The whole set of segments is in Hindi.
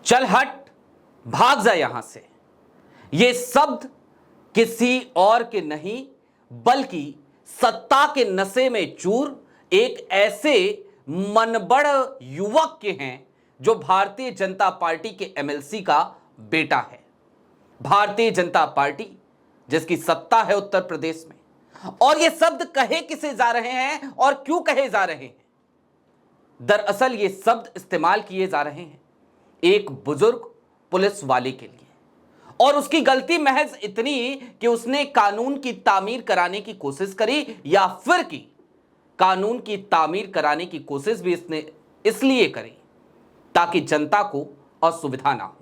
चल हट, भाग जा यहां से। ये शब्द किसी और के नहीं बल्कि सत्ता के नशे में चूर एक ऐसे मनबड़ युवक के हैं जो भारतीय जनता पार्टी के एमएलसी का बेटा है। भारतीय जनता पार्टी जिसकी सत्ता है उत्तर प्रदेश में, और ये शब्द कहे किसे जा रहे हैं और क्यों कहे जा रहे हैं? दरअसल ये शब्द इस्तेमाल किए जा रहे हैं एक बुजुर्ग पुलिस वाले के लिए, और उसकी गलती महज इतनी कि उसने कानून की तामीर कराने की कोशिश करी, या फिर की कानून की तामीर कराने की कोशिश भी इसने इसलिए करी ताकि जनता को असुविधा ना हो।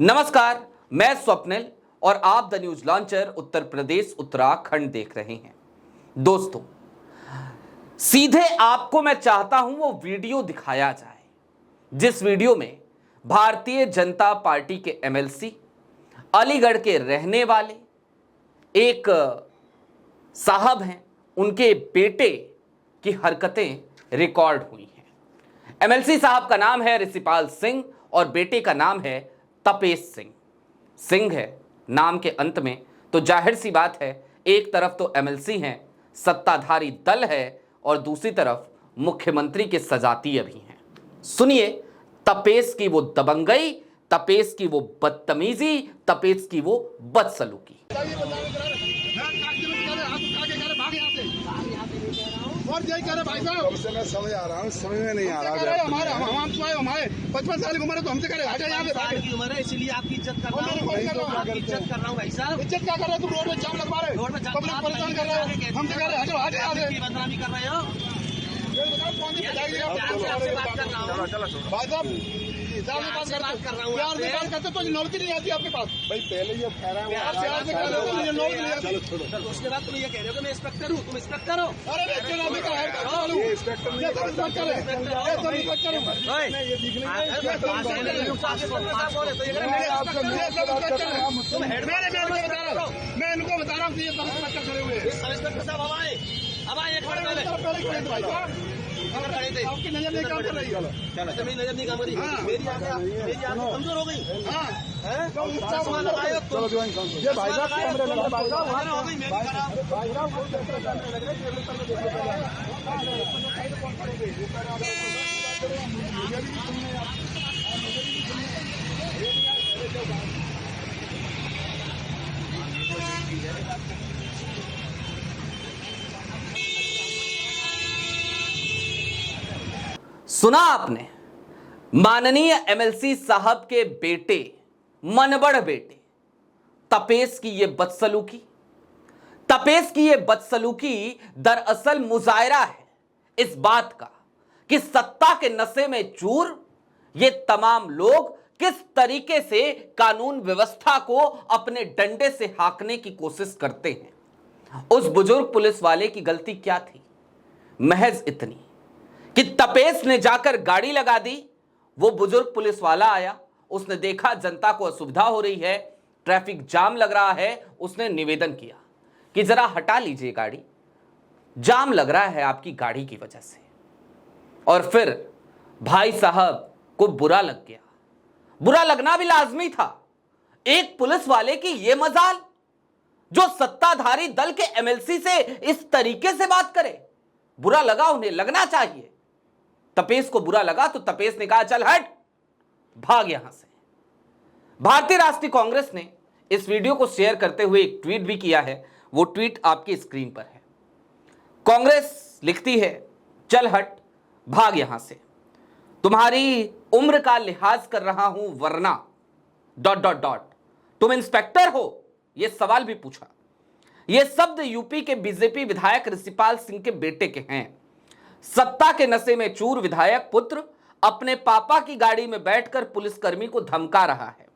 नमस्कार, मैं स्वप्निल और आप the news launcher Uttar Pradesh Uttarakhand देख रहे हैं। दोस्तों, सीधे आपको मैं चाहता हूं वो वीडियो दिखाया जाए जिस वीडियो में भारतीय जनता पार्टी के एमएलसी, अलीगढ़ के रहने वाले एक साहब हैं, उनके बेटे की हरकतें रिकॉर्ड हुई हैं। एमएलसी साहब का नाम है ऋषिपाल सिंह और बेटे का नाम है तपेश सिंह। सिंह है नाम के अंत में, तो जाहिर सी बात है एक तरफ तो एमएलसी हैं, सत्ताधारी दल है, और दूसरी तरफ मुख्यमंत्री के सजातीय भी हैं। सुनिए तपेश की वो दबंगई, तपेश की वो बदतमीजी, तपेश की वो बदसलूकी। और यही कह रहे भाई साहब, मैं समझ आ रहा हूँ, समझ में नहीं आ रहा। हमारे 55 साल की उम्र है तो हमसे कह रहे आ जाए यहाँ पे। 60 की उम्र है इसीलिए आपकी इज्जत कर रहा हूँ। आपकी इज्जत कर रहा हूँ भाई साहब। इज्जत क्या कर रहे हो? तुम रोड में जाम लगवा रहे हो, रोड में जाम पब्लिक परेशान कर रहे हो, हमसे कह रहे आ जाओ यहाँ से। बदनामी कर रहे हो। कौन सी बजाई है? प्यार से आपसे बात कर रहा हूँ। भाई साहब प्यार से बात कर रहा हूँ, प्यार से बात करते तो नौकरी नहीं आती आपके पास। भाई पहले ये कह रहा प्यार से कर रहे हो, मुझे नौकरी नहीं आती। तो उसके बाद तुम ये कह रहे हो कि मैं इंस्पेक्टर हूँ, तुम इंस्पेक्टर हो। अरे क्या नाम है? ये इंस्पेक्टर नहीं है, इंस्पेक्टर है, इंस्पेक्टर हूँ। ये दिख नहीं है। मैं इनको बता रहा हूँ कि ये सब इंस्पेक्टर खड़े हुए हैं। इंस्पेक्टर साहब अब आए एक मिनट पहले खड़े थे। आपकी नजर नहीं काम कर रही है। अच्छा, मेरी नजर नहीं काम करी। मेरी आंखें कमजोर हो गई। चश्मा लगाए हो तुम। ये भाई साहब कैमरे लगे, भाई साहब तुम्हारा हो गई, मेरी खराब। सुना आपने माननीय एमएलसी साहब के बेटे, मनबड़ बेटे तपेश की ये बदसलूकी। तपेश की ये बदसलूकी दरअसल मुजाहिरा है इस बात का कि सत्ता के नशे में चूर ये तमाम लोग किस तरीके से कानून व्यवस्था को अपने डंडे से हाँकने की कोशिश करते हैं। उस बुजुर्ग पुलिस वाले की गलती क्या थी? महज इतनी कि तपेश ने जाकर गाड़ी लगा दी। वो बुजुर्ग पुलिस वाला आया, उसने देखा जनता को असुविधा हो रही है, ट्रैफिक जाम लग रहा है, उसने निवेदन किया कि जरा हटा लीजिए गाड़ी, जाम लग रहा है आपकी गाड़ी की वजह से। और फिर भाई साहब को बुरा लग गया। बुरा लगना भी लाजमी था। एक पुलिस वाले की यह मजाल जो सत्ताधारी दल के एमएलसी से इस तरीके से बात करे। बुरा लगा, उन्हें लगना चाहिए। तपेश को बुरा लगा तो तपेश ने कहा चल हट, भाग यहां से। भारतीय राष्ट्रीय कांग्रेस ने इस वीडियो को शेयर करते हुए एक ट्वीट भी किया है। वो ट्वीट आपकी स्क्रीन पर है। कांग्रेस लिखती है चल हट, भाग यहां से, तुम्हारी उम्र का लिहाज कर रहा हूं वरना ... तुम इंस्पेक्टर हो? यह सवाल भी पूछा। यह शब्द यूपी के बीजेपी विधायक ऋषिपाल सिंह के बेटे के हैं। सत्ता के नशे में चूर विधायक पुत्र अपने पापा की गाड़ी में बैठकर पुलिसकर्मी को धमका रहा है।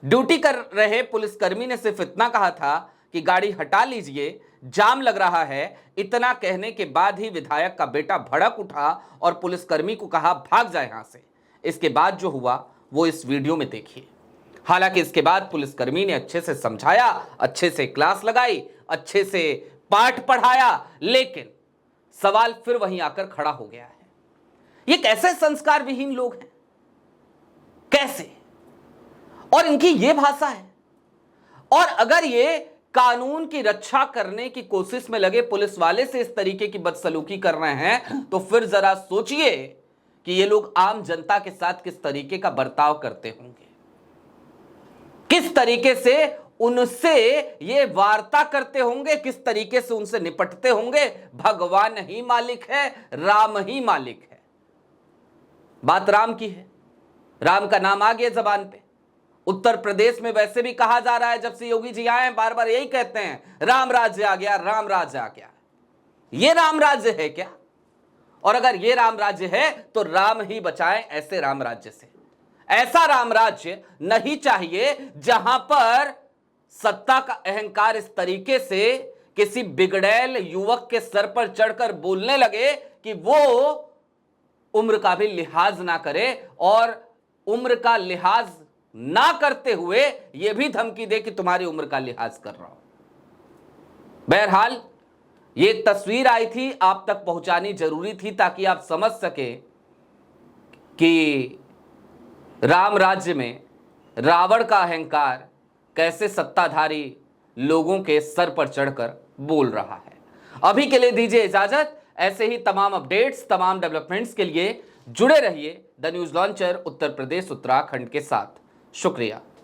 ड्यूटी कर रहे पुलिसकर्मी ने सिर्फ इतना कहा था कि गाड़ी हटा लीजिए, जाम लग रहा है। इतना कहने के बाद ही विधायक का बेटा भड़क उठा और पुलिसकर्मी को कहा भाग जाए यहां से। इसके बाद जो हुआ वो इस वीडियो में देखिए। हालांकि इसके बाद पुलिसकर्मी ने अच्छे से समझाया, अच्छे से क्लास लगाई, अच्छे से पाठ पढ़ाया, लेकिन सवाल फिर वहीं आकर खड़ा हो गया है। ये कैसे संस्कार विहीन लोग हैं? कैसे? और इनकी ये भाषा है। और अगर ये कानून की रक्षा करने की कोशिश में लगे पुलिस वाले से इस तरीके की बदसलूकी कर रहे हैं, तो फिर जरा सोचिए कि ये लोग आम जनता के साथ किस तरीके का बर्ताव करते होंगे, किस तरीके से उनसे ये वार्ता करते होंगे, किस तरीके से उनसे निपटते होंगे। भगवान ही मालिक है, राम ही मालिक है। बात राम की है, राम का नाम आ गया जबान पे। उत्तर प्रदेश में वैसे भी कहा जा रहा है, जब से योगी जी आए हैं बार बार यही कहते हैं, राम राज्य आ गया, राम राज्य आ गया। ये राम राज्य है क्या? और अगर ये राम राज्य है तो राम ही बचाए ऐसे राम राज्य से। ऐसा राम राज्य नहीं चाहिए जहां पर सत्ता का अहंकार इस तरीके से किसी बिगड़ैल युवक के सर पर चढ़कर बोलने लगे कि वो उम्र का भी लिहाज ना करे, और उम्र का लिहाज ना करते हुए यह भी धमकी दे कि तुम्हारी उम्र का लिहाज कर रहा हूं। बहरहाल ये तस्वीर आई थी, आप तक पहुंचानी जरूरी थी ताकि आप समझ सके कि राम राज्य में रावण का अहंकार कैसे सत्ताधारी लोगों के सर पर चढ़कर बोल रहा है। अभी के लिए दीजिए इजाजत। ऐसे ही तमाम अपडेट्स, तमाम डेवलपमेंट्स के लिए जुड़े रहिए the news launcher Uttar Pradesh Uttarakhand के साथ। शुक्रिया।